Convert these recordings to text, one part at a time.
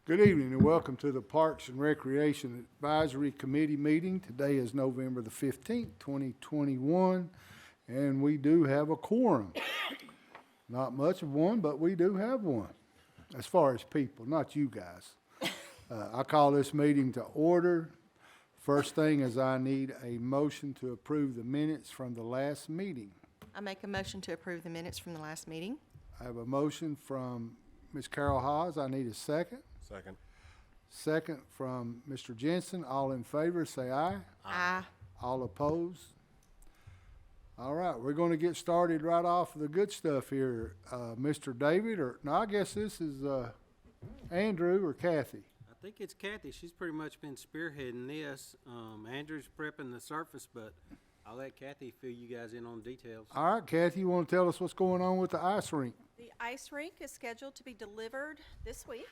Good evening and welcome to the Parks and Recreation Advisory Committee meeting. Today is November the 15th, 2021, and we do have a quorum. Not much of one, but we do have one, as far as people, not you guys. I call this meeting to order. First thing is I need a motion to approve the minutes from the last meeting. I make a motion to approve the minutes from the last meeting. I have a motion from Ms. Carol Hawes. I need a second. Second. Second from Mr. Jensen. All in favor, say aye. Aye. All opposed? All right, we're going to get started right off with the good stuff here. Mr. David, or no, I guess this is Andrew or Kathy. I think it's Kathy. She's pretty much been spearheading this. Andrew's prepping the surface, but I'll let Kathy fill you guys in on details. All right, Kathy, you want to tell us what's going on with the ice rink? The ice rink is scheduled to be delivered this week.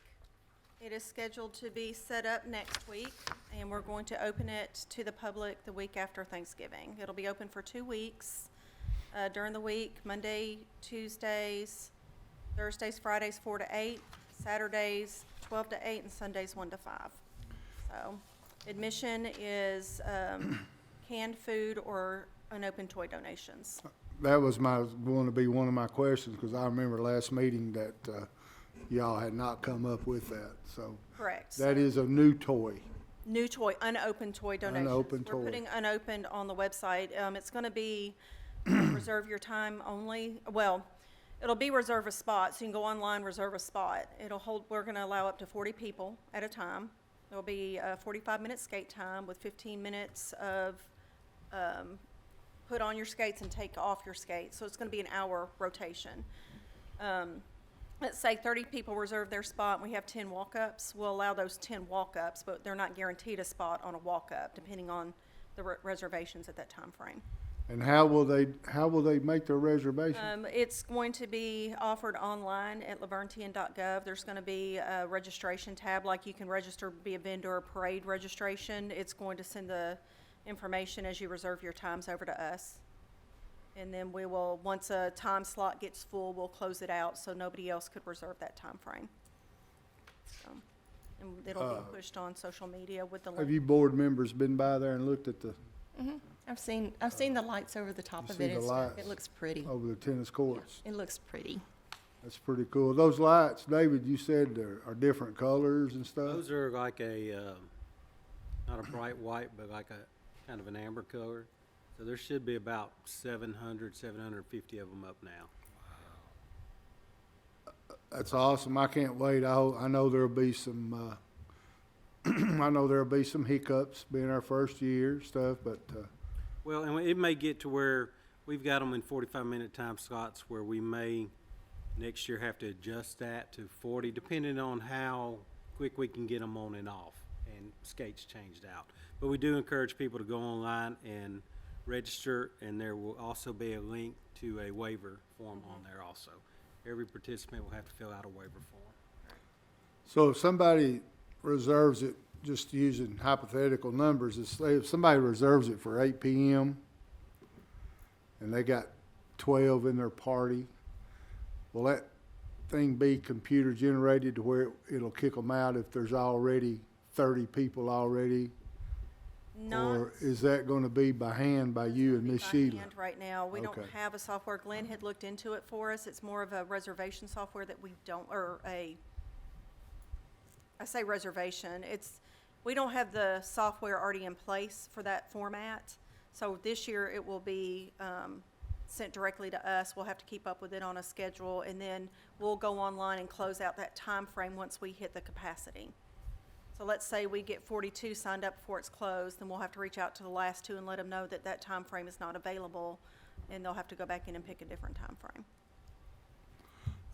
It is scheduled to be set up next week, and we're going to open it to the public the week after Thanksgiving. It'll be open for 2 weeks during the week, Monday, Tuesdays, Thursdays, Fridays 4 to 8, Saturdays 12 to 8, and Sundays 1 to 5. So admission is canned food or unopened toy donations. That was going to be one of my questions, because I remember last meeting that y'all had not come up with that. So Correct. that is a new toy. New toy, unopened toy donations. Unopened We're toy. putting unopened on the website. It's going to be reserve your time only. Well, it'll be reserve a spot, so you can go online, reserve a spot. We're going to allow up to 40 people at a time. There'll be a 45-minute skate time with 15 minutes of put on your skates and take off your skates. So it's going to be an hour rotation. Let's say 30 people reserve their spot and we have 10 walk-ups. We'll allow those 10 walk-ups, but they're not guaranteed a spot on a walk-up, depending on the reservations at that time frame. And how will they make their reservation? It's going to be offered online at lavernetian.gov. There's going to be a registration tab, like you can register, be a vendor or parade registration. It's going to send the information as you reserve your times over to us. And then we will, once a time slot gets full, we'll close it out so nobody else could reserve that time frame. So, and it'll be pushed on social media with the link. Have you board members been by there and looked at the I've seen the lights over the top You of see it. the It's- lights? It looks pretty. over the tennis courts? It looks pretty. That's pretty cool. Those lights, David, you said are different colors and stuff? Those are like a, not a bright white, but like a kind of an amber color. So there should be about 700, 750 of them up now. That's awesome. I can't wait. I know there'll be some, I know there'll be some hiccups being our first year stuff, but, Well, and it may get to where we've got them in 45-minute time slots where we may next year have to adjust that to 40, depending on how quick we can get them on and off and skates changed out. But we do encourage people to go online and register, and there will also be a link to a waiver form on there also. Every participant will have to fill out a waiver form. so if somebody reserves it, just using hypothetical numbers, if somebody reserves it for 8 p.m. and they got 12 in their party, will that thing be computer generated to where it'll kick them out if there's already 30 people already? Or is that going to be by hand by you and Miss By Sheila? hand right now. We don't Okay. have a software. Glenn had looked into it for us. It's more of a reservation software that we don't, I say reservation. We don't have the software already in place for that format. So this year it will be sent directly to us. We'll have to keep up with it on a schedule, and then we'll go online and close out that time frame once we hit the capacity. So let's say we get 42 signed up before it's closed, then we'll have to reach out to the last 2 and let them know that that time frame is not available, and they'll have to go back in and pick a different time frame.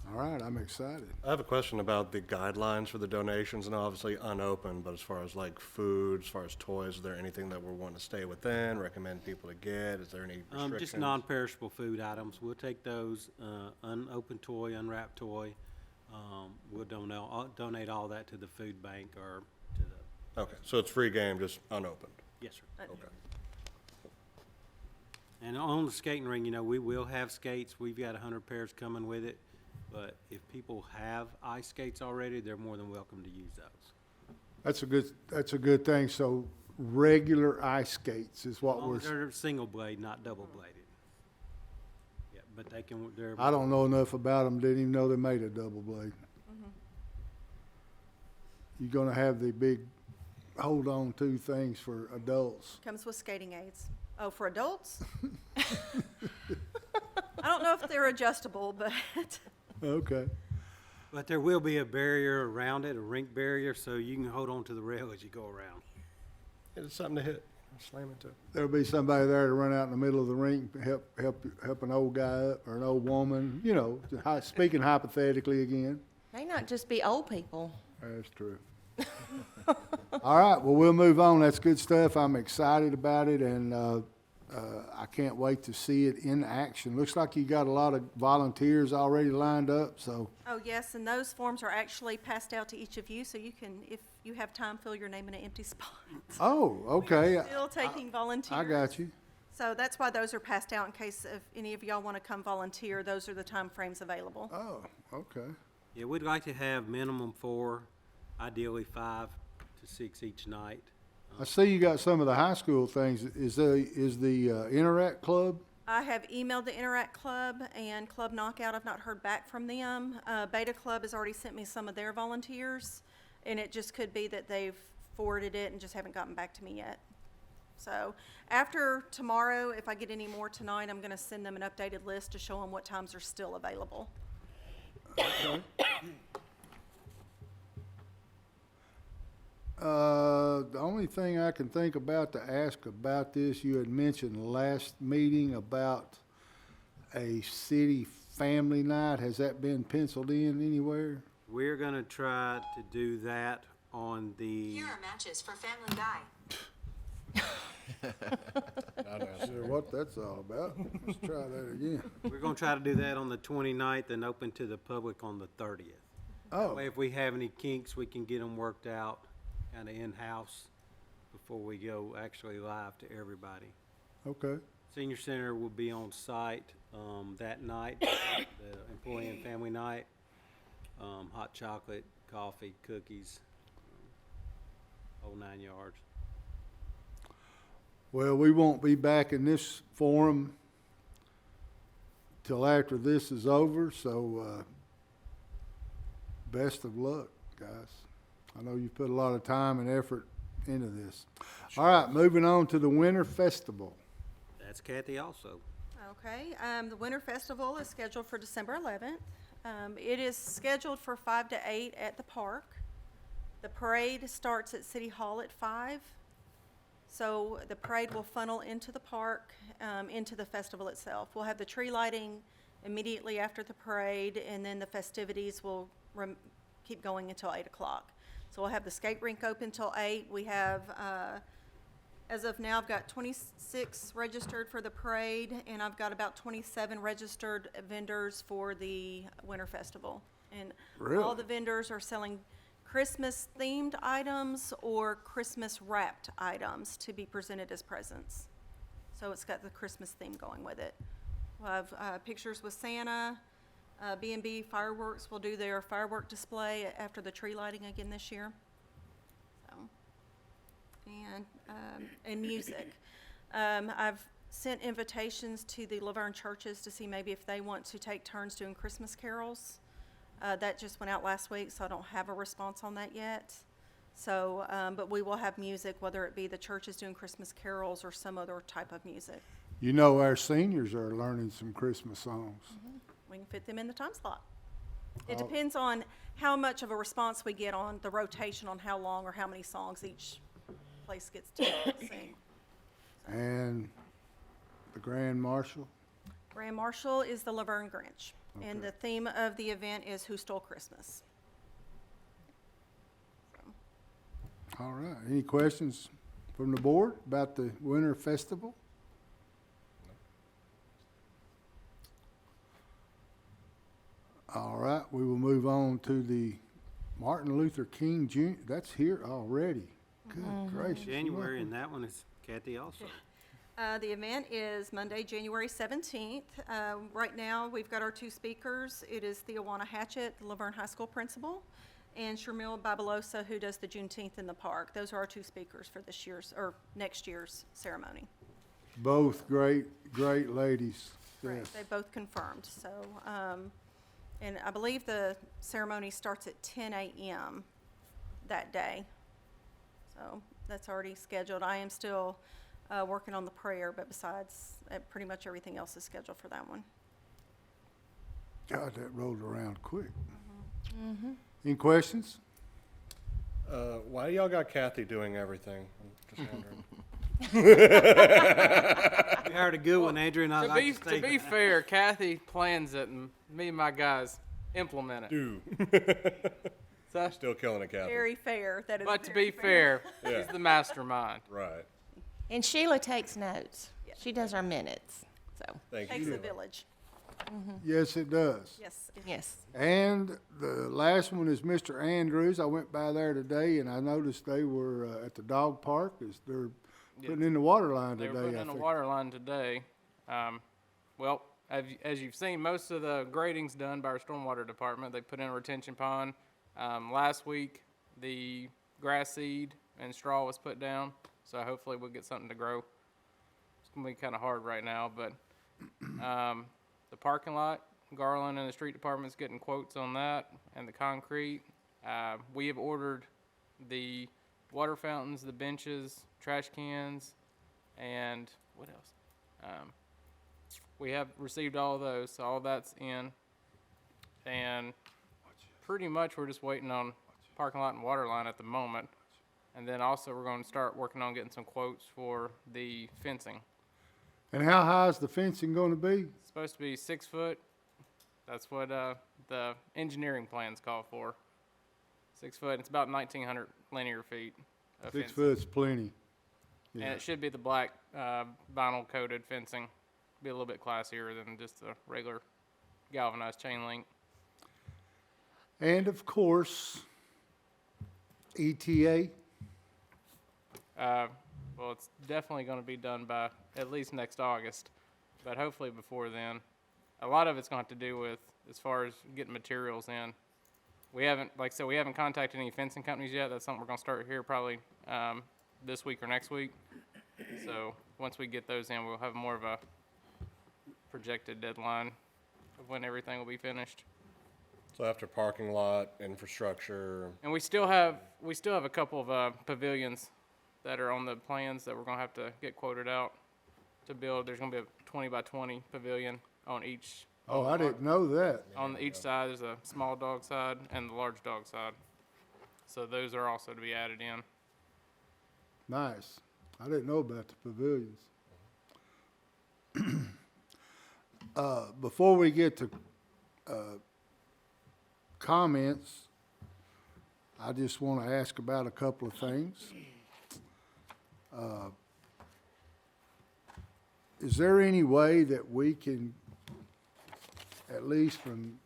All right, I'm excited. I have a question about the guidelines for the donations, and obviously unopened, but as far as like food, as far as toys, is there anything that we're wanting to stay within, recommend people to get? Is there any restrictions? Just non-perishable food items. We'll take those, unopened toy, unwrapped toy. We'll donate all that to the food bank or to the, Okay, so it's free game, just unopened. yes, sir. Okay. And on the skating ring, we will have skates. We've got 100 pairs coming with it. But if people have ice skates already, they're more than welcome to use those. That's a good thing. So regular ice skates is As what long we're, as they're single blade, not double bladed. Yeah, but they can, they're. I don't know enough about them, didn't even know they made a double blade. You're gonna have the big hold on to things for adults. Comes with skating aids. Oh, for adults? I don't know if they're adjustable, but Okay. But there will be a barrier around it, a rink barrier, so you can hold on to the rail as you go around. It's something to hit, slam into. There'll be somebody there to run out in the middle of the ring, help an old guy up or an old woman, you know, speaking hypothetically again. May not just be old people. That's true. All right, well, we'll move on. That's good stuff. I'm excited about it, and I can't wait to see it in action. Looks like you got a lot of volunteers already lined up, so, oh, yes, and those forms are actually passed out to each of you, so you can, if you have time, fill your name in an empty spot. oh, okay. Still taking volunteers. I got you. So that's why those are passed out in case if any of y'all want to come volunteer, those are the time frames available. Oh, okay. Yeah, we'd like to have minimum 4, ideally 5 to 6 each night. I see you got some of the high school things. Is the Interact Club? I have emailed the Interact Club and Club Knockout. I've not heard back from them. Beta Club has already sent me some of their volunteers, and it just could be that they've forwarded it and just haven't gotten back to me yet. So after tomorrow, if I get any more tonight, I'm gonna send them an updated list to show them what times are still available. The only thing I can think about to ask about this, you had mentioned last meeting about a city family night. Has that been penciled in anywhere? We're gonna try to do that on the, Here are matches for Family Guy. Sure, what that's all about. Let's try that again. we're gonna try to do that on the 29th and open to the public on the 30th. That Oh, way, if we have any kinks, we can get them worked out kinda in-house before we go actually live to everybody. okay. Senior Center will be on site, that night, the employee and family night. Hot chocolate, coffee, cookies, whole 9 yards. Well, we won't be back in this forum till after this is over, so, best of luck, guys. I know you put a lot of time and effort into this. All right, moving on to the Winter Festival. That's Kathy also. Okay, the Winter Festival is scheduled for December 11th. It is scheduled for 5 to 8 at the park. The parade starts at City Hall at 5. So the parade will funnel into the park, into the festival itself. We'll have the tree lighting immediately after the parade, and then the festivities will keep going until 8 o'clock. So we'll have the skate rink open till 8. We have, as of now, I've got 26 registered for the parade, and I've got about 27 registered vendors for the Winter Festival. And all Really? the vendors are selling Christmas-themed items or Christmas-wrapped items to be presented as presents. So it's got the Christmas theme going with it. We'll have pictures with Santa. B&B Fireworks will do their firework display after the tree lighting again this year. So, and music. I've sent invitations to the Laverne churches to see maybe if they want to take turns doing Christmas carols. That just went out last week, so I don't have a response on that yet. So, but we will have music, whether it be the churches doing Christmas carols or some other type of music. You know, our seniors are learning some Christmas songs. We can fit them in the time slot. It depends on how much of a response we get on the rotation on how long or how many songs each place gets to sing. And the Grand Marshal. Grand Marshal is the Laverne Grinch, and Okay. the theme of the event is Who Stole Christmas? All right. Any questions from the board about the Winter Festival? All right, we will move on to the Martin Luther King Jr. That's here already. Good gracious. January, and that one is Kathy also. The event is Monday, January 17th. Right now, we've got our two speakers. It is Theowana Hatchett, the Laverne High School principal, and Sharmila Babalosa, who does the Juneteenth in the park. Those are our two speakers for this year's, or next year's ceremony. Both great ladies. Right, Yes. they both confirmed, so, and I believe the ceremony starts at 10 a.m. that day. So that's already scheduled. I am still working on the prayer, but besides, pretty much everything else is scheduled for that one. God, that rolled around quick. Any questions? Why y'all got Kathy doing everything? I'm just wondering. We hired a good one, Andrew, and I'd like to To stay. be fair, Kathy plans it, and me and my guys implement it. Do. So, Still killing it, Kathy. Very fair, that is but to very be fair, Yeah. he's the mastermind. Right. And Sheila takes notes. She does our minutes, so, Thank Takes you. a village, Yes, it does. yes. yes. And the last one is Mr. Andrews. I went by there today and I noticed they were at the dog park. They're putting in the water line They today, were putting I in a think. water line today. Well, as you've seen, most of the grading's done by our stormwater department. They put in a retention pond. Last week, the grass seed and straw was put down, so hopefully we'll get something to grow. It's gonna be kind of hard right now, but the parking lot, Garland and the street department's getting quotes on that, and the concrete. We have ordered the water fountains, the benches, trash cans, and what else? We have received all of those, so all that's in. And pretty much we're just waiting on parking lot and water line at the moment. And then also we're going to start working on getting some quotes for the fencing. And how high is the fencing going to be? It's supposed to be 6 foot. That's what the engineering plans call for. 6 foot. It's about 1,900 linear feet of 6 fencing. foot's plenty. And Yeah. it should be the black vinyl coated fencing. Be a little bit classier than just the regular galvanized chain link. And of course, ETA. Well, it's definitely going to be done by at least next August, but hopefully before then. A lot of it's going to have to do with as far as getting materials in. We haven't, like I said, we haven't contacted any fencing companies yet. That's something we're going to start here probably this week or next week. So once we get those in, we'll have more of a projected deadline of when everything will be finished. So after parking lot, infrastructure, And we still have a couple of pavilions that are on the plans that we're gonna have to get quoted out to build. There's gonna be a 20 by 20 pavilion on each. Oh, I didn't know that. On each side, there's a small dog side and the large dog side. So those are also to be added in. Nice. I didn't know about the pavilions. Before we get to comments, I just want to ask about a couple of things. Is there any way that we can, at least from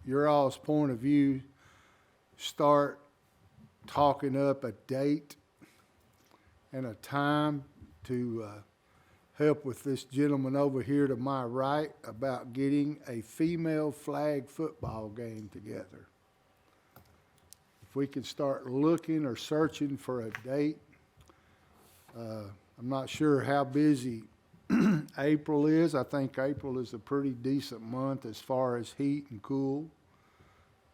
your all's point of view, start talking up a date and a time to help with this gentleman over here to my right about getting a female flag football game together? If we could start looking or searching for a date. I'm not sure how busy April is. I think April is a pretty decent month as far as heat and cool.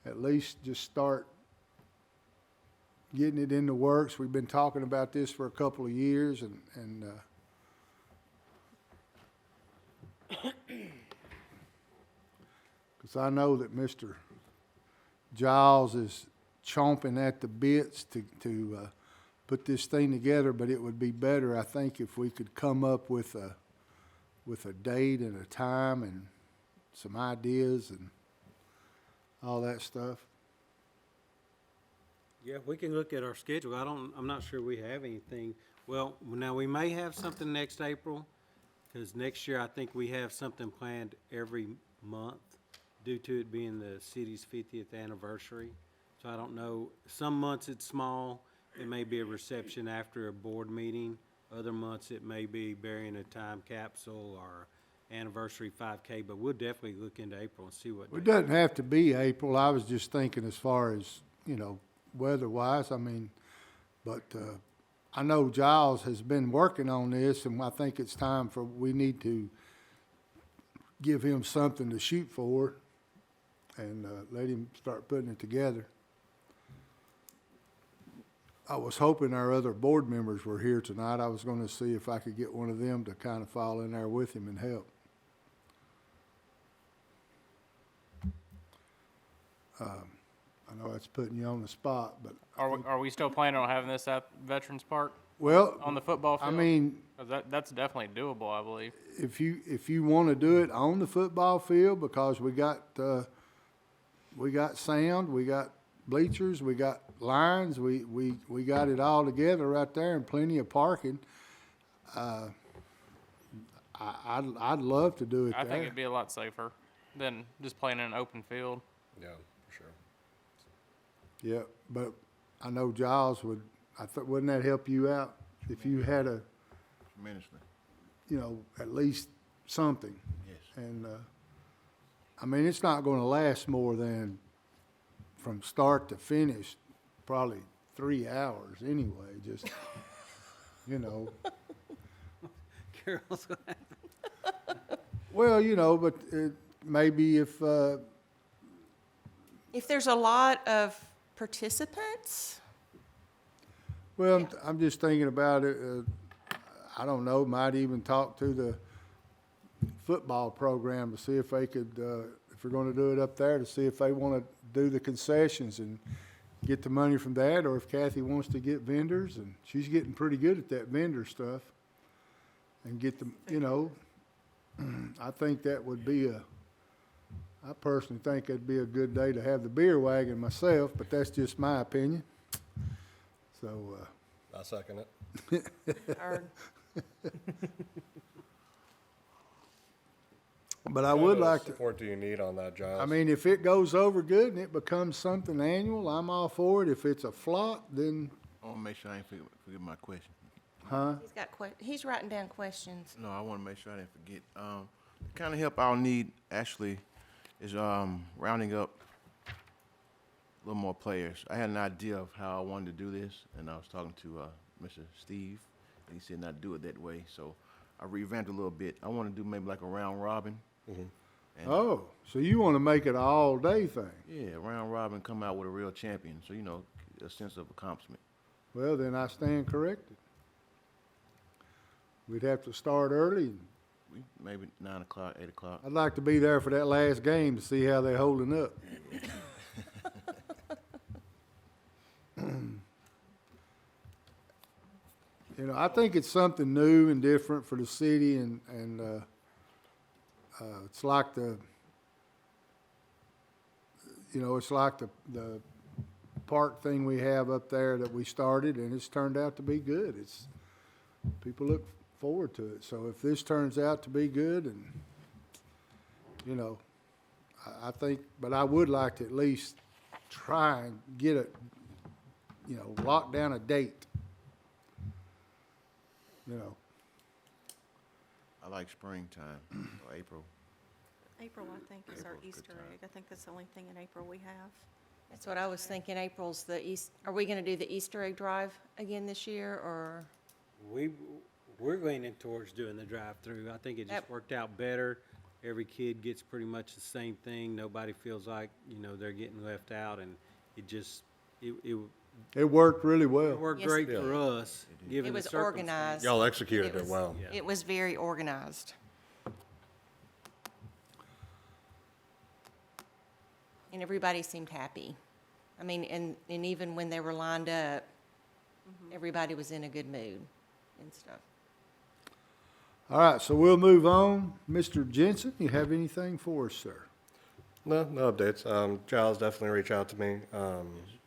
At least just start getting it in the works. We've been talking about this for a couple of years, and because I know that Mr. Giles is chomping at the bits to put this thing together, but it would be better, I think, if we could come up with a date and a time and some ideas and all that stuff. Yeah, we can look at our schedule. I'm not sure we have anything. Well, now we may have something next April, because next year I think we have something planned every month due to it being the city's 50th anniversary. So I don't know, some months it's small. It may be a reception after a board meeting. Other months, it may be burying a time capsule or anniversary 5K, but we'll definitely look into April and see what. It doesn't have to be April. I was just thinking as far as, weather-wise, but I know Giles has been working on this, and I think it's time we need to give him something to shoot for and let him start putting it together. I was hoping our other board members were here tonight. I was going to see if I could get one of them to kind of fall in there with him and help. I know that's putting you on the spot, but Are we still planning on having this at Veterans Park well, on the football field? I mean, 'Cause that's definitely doable, I believe. if you want to do it on the football field, because we got sound, we got bleachers, we got lines, we got it all together right there, and plenty of parking. I'd love to do it I there. think it'd be a lot safer than just playing in an open field. Yeah, for sure. Yeah, but I know Giles would. Wouldn't that help you out if you had Tremendously. at least something? Yes. And it's not going to last more than from start to finish, probably 3 hours anyway. Just Carol's well, but maybe if If there's a lot of participants, well, I'm just thinking about it. I don't know. Might even talk to the football program to see if they could, if we're going to do it up there, to see if they want to do the concessions and get the money from that, or if Kathy wants to get vendors, and she's getting pretty good at that vendor stuff, and get them. I think that would be I personally think it'd be a good day to have the beer wagon myself, but that's just my opinion. So, I second it. or but I would like to. Support do you need on that, Giles? If it goes over good and it becomes something annual, I'm all for it. If it's a flop, then, I want to make sure I ain't forget my question. he's writing down questions. No, I want to make sure I didn't forget. The kind of help I'll need actually is rounding up a little more players. I had an idea of how I wanted to do this, and I was talking to Mr. Steve, and he said not do it that way. So I revamped a little bit. I want to do maybe like a round robin. And, oh, so you want to make it an all-day thing? yeah, round robin, come out with a real champion. So, a sense of accomplishment. Well, then I stand corrected. We'd have to start early. Maybe 9 o'clock, 8 o'clock. I'd like to be there for that last game to see how they're holding up. I think it's something new and different for the city, and it's like it's like the park thing we have up there that we started, and it's turned out to be good. People look forward to it. So if this turns out to be good, and I think, but I would like to at least try and get it, lock down a date. I like springtime or April. April, I think, is our April's a good Easter time. egg. I think that's the only thing in April we have. That's what I was thinking. April's the Are we going to do the Easter egg drive again this year, or? We're leaning towards doing the drive-through. I think it just Yep. worked out better. Every kid gets pretty much the same thing. Nobody feels like, they're getting left out, and it just, It worked really it well. worked Yes, great it for us, given It the was circumstances. organized. Y'all executed It it was- well. Yeah. It was very organized. And everybody seemed happy. And even when they were lined up, everybody was in a good mood and stuff. All right, so we'll move on. Mr. Jensen, you have anything for us, sir? No updates. Giles, definitely reach out to me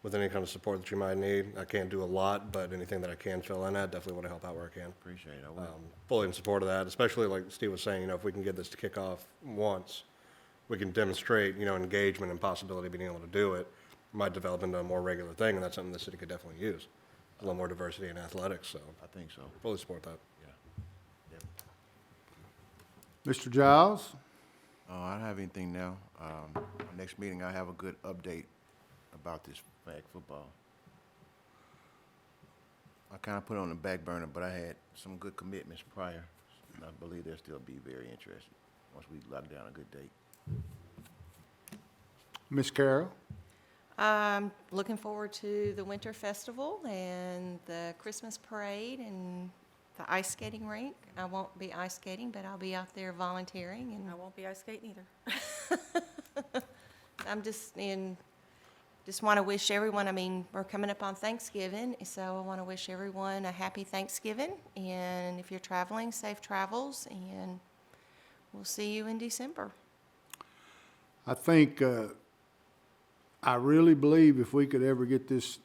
with any kind of support that you might need. I can't do a lot, but anything that I can fill in at, definitely want to help out where I can. Appreciate it. I will. Fully in support of that, especially like Steve was saying, if we can get this to kick off once, we can demonstrate, engagement and possibility of being able to do it. Might develop into a more regular thing, and that's something the city could definitely use. a little more diversity in athletics, so I think so. fully support that. Mr. Giles? I don't have anything now. Next meeting, I'll have a good update about this flag football. I kind of put it on the back burner, but I had some good commitments prior. And I believe they'll still be very interested once we lock down a good date. Ms. Carroll? I'm looking forward to the Winter Festival and the Christmas Parade and the ice skating rink. I won't be ice skating, but I'll be out there volunteering, and I won't be ice skating either. I'm just want to wish everyone, I mean, we're coming up on Thanksgiving, so I want to wish everyone a happy Thanksgiving, and if you're traveling, safe travels, and we'll see you in December. I think, I really believe if we could ever get this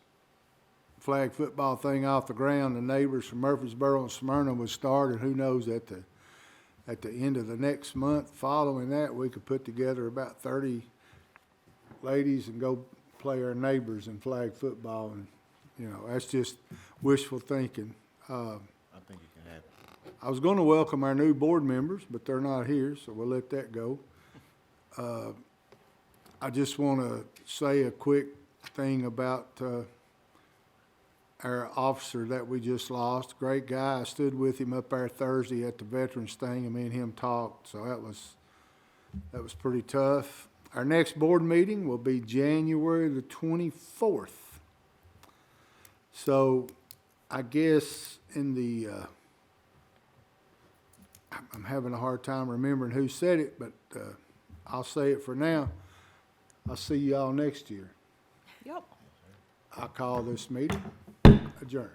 flag football thing off the ground, the neighbors from Murfreesboro and Smyrna would start, and who knows, at the end of the next month following that, we could put together about 30 ladies and go play our neighbors in flag football, and, you know, that's just wishful thinking. I think it can happen. I was gonna welcome our new board members, but they're not here, so we'll let that go. I just wanna say a quick thing about, our officer that we just lost. Great guy. I stood with him up there Thursday at the Veterans thing, and me and him talked, so that was pretty tough. Our next board meeting will be January the 24th. So I guess in the, I'm having a hard time remembering who said it, but I'll say it for now. I'll see you all next year. Yep. I call this meeting adjourned.